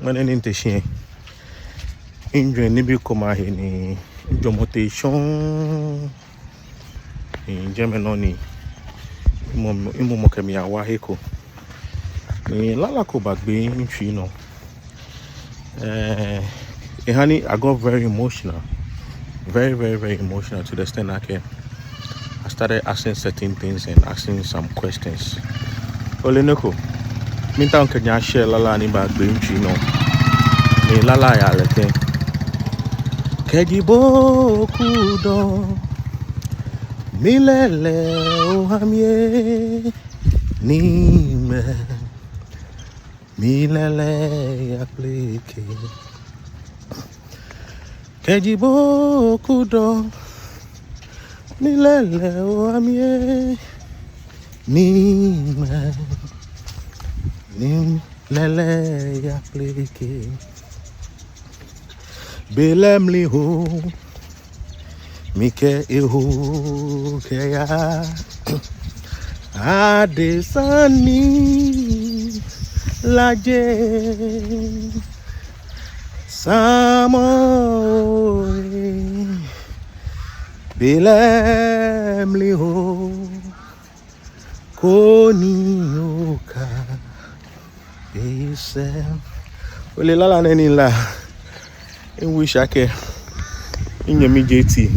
Menen inteshin. Injo nibi koma he ni jomotation. In Germany imo mokemi awa heko. Ni lala ko bagbe intri no. Honey, I got very emotional. Very, very, very emotional to the extent I started asking certain things and asking some questions. Oleneko, minta unkenya share lala ni bagbe intri no. Ni lala ya leke. Kejibo kudo milele ohamye nime milele ya pleke. Kejibo kudo milele ohamye nime milele ya pleke. Belemli ho Mike eho Keya Adesani Laje Samoe Belemli ho Koni oka Ese Ole lala neni la in wish I can in your JT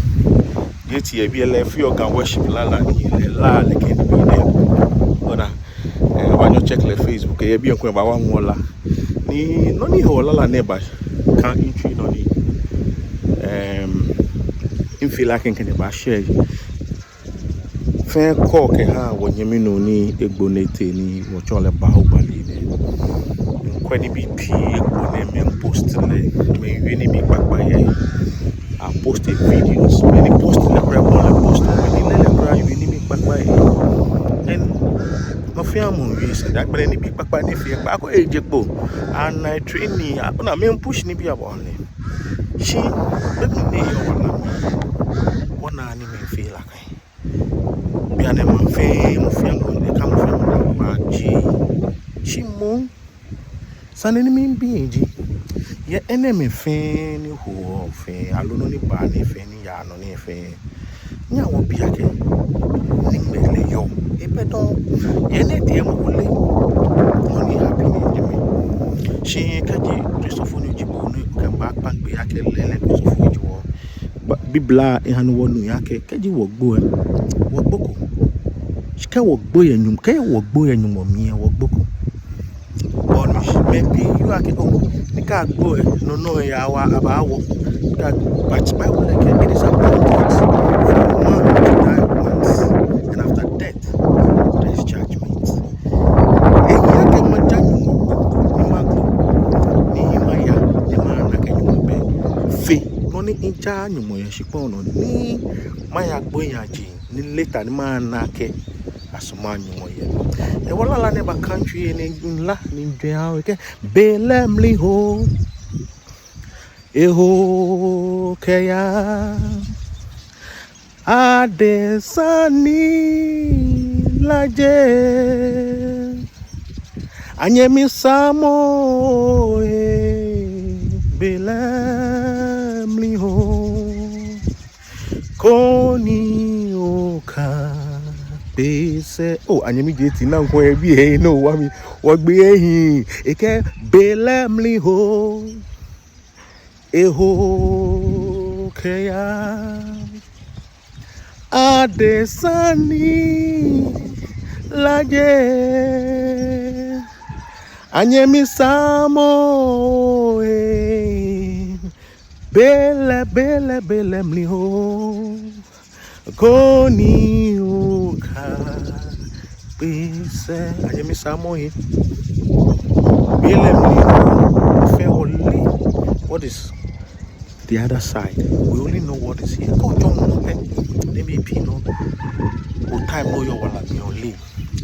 be a free organ worship lala ni la like be there. But when you check the Facebook, you be on about one wall. Ni no ni ho lala neighbor can't entry no ni in feel like in can ba share. Fair cock ha when you no ni egbonete ni wo chole ba ho bali ni. Kwani BP me post me really me back by here. I posted videos. Many posted the crap on post many let you really me back by here. And my family is that but any big back by the fear back age and I train me I gonna me push ni be about me. She let me one anime feel like be an man fame family come from she moon Saneni mi binji ye enemy fe ni ho fe alono ni ba ni fe ni ya no ni fe nya wo bi ake ni gbele yo e peto ye ne die mo le oni happy ni jimi shi kaji Christopher ni jibo no kan ba pa gbe ake lele Christopher jiwo bibla e hanu wonu yake kaji wo gbo e wo gboko shika wo gbo ye nyum kai wo gbo ye nyum mi e wo gboko. Maybe you are the car boy, no, ya about that, but Bible like it is appointed for man to die once, and after death, there is judgment. And you can imagine ni Maya, the man like you be fee, no in charge, you may ship on ni Maya Boyaji, ni later the man nake. Asumani moye e wala la ne ba country in la ni dwa ke belemli ho eho keya adesani laje anyemi samo belemli ho koni oka say, oh, and you get now where be no what be he eke belemli ho eho keya adesani laje anyemi samo belemli ho Koni uka pise ajemi samohi only what is the other side we only know what is here go John maybe no time no your wala me only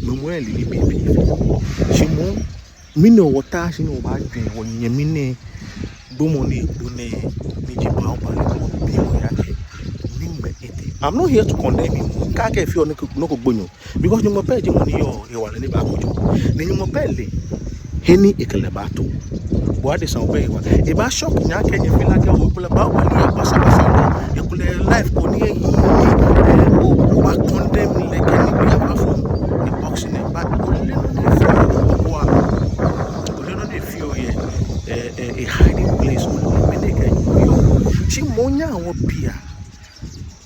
no more li baby shimo mi no water shi no ba dwen wonye mi ne bomo ni ni jiba oba ni bi o yake. I'm not here to condemn him. Can't get no because you must pay money or you are any back. Then you must pay. heni ekelebato boade sa obey wa e ba shock nya kenye feel like o kule ba wali ya pasa e kule life ko ni yi o ba condemn le kenye bi aba from e boxing e ba o le no dey feel a hiding place o le me dey chi monya wo pia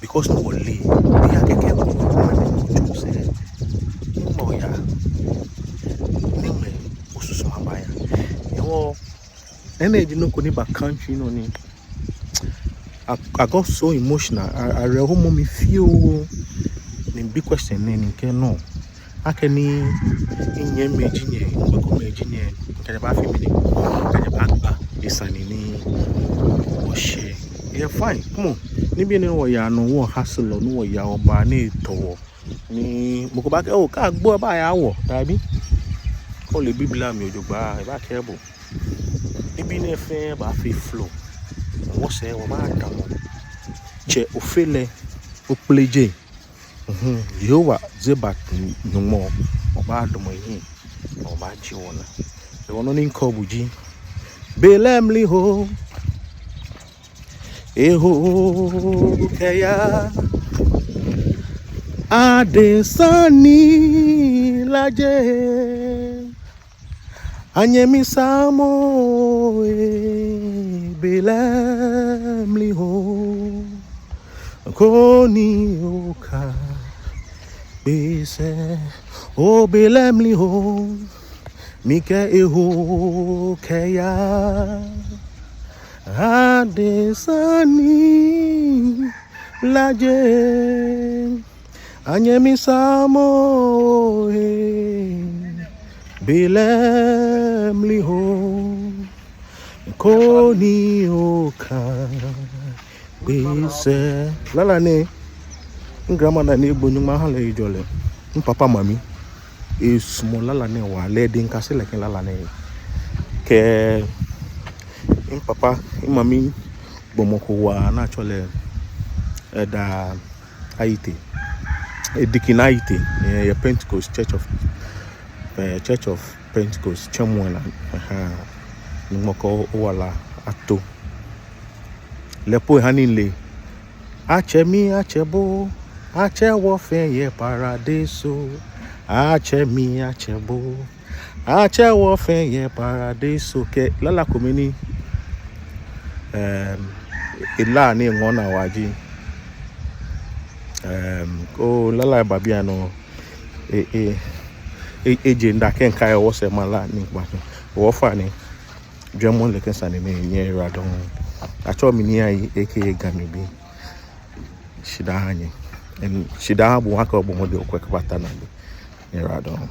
because no wole pia keke ko to say mo ya ni me osusu mabaya ewo energy no koni back country no ni I got so emotional. I real me feel the big question in no akeni inye mejinye ko mejinye kaya ba fi mi kaya ba isani ni o she yeah fine come on ni bi ni wo ya no wo hustle no wo ya oba na eto ni mo ko ba ke o ka gbo ba ya wo tabi ko le biblia mi ojogba e ba kebo ibi na fe ba fi flow wo se wo ma da mo che o fele o pleje Yehowa zebat numo oba do mo yin oba chi wona e wono ni nko buji belemli ho eho kaya adesani laje anyemi samo belemli ho koni oka bese o belemli ho mika eho kaya adesani laje anyemi samo belemli ho koni oka bese lala ne grandma na ne gbonu ma hala ijole papa mami e small lala ne wa le din ka se leke lala ne ke papa mami bomoko wa na chole da Haiti edikina Haiti a Pentecost Church of Pentecost Chamwana moko wala ato lepo hanile achemi achebo achewo fe ye paradiso achemi achebo achewo fe ye paradiso ke lala komini ila ni ngona waji o lala babia no eje nda ken kai wo se mala ni gba wo fa ni dwemon le ken sane me nye radon acho mi ni ai aka gamibi shida hanye en shida bu haka obo mo de okwekbata na ni radon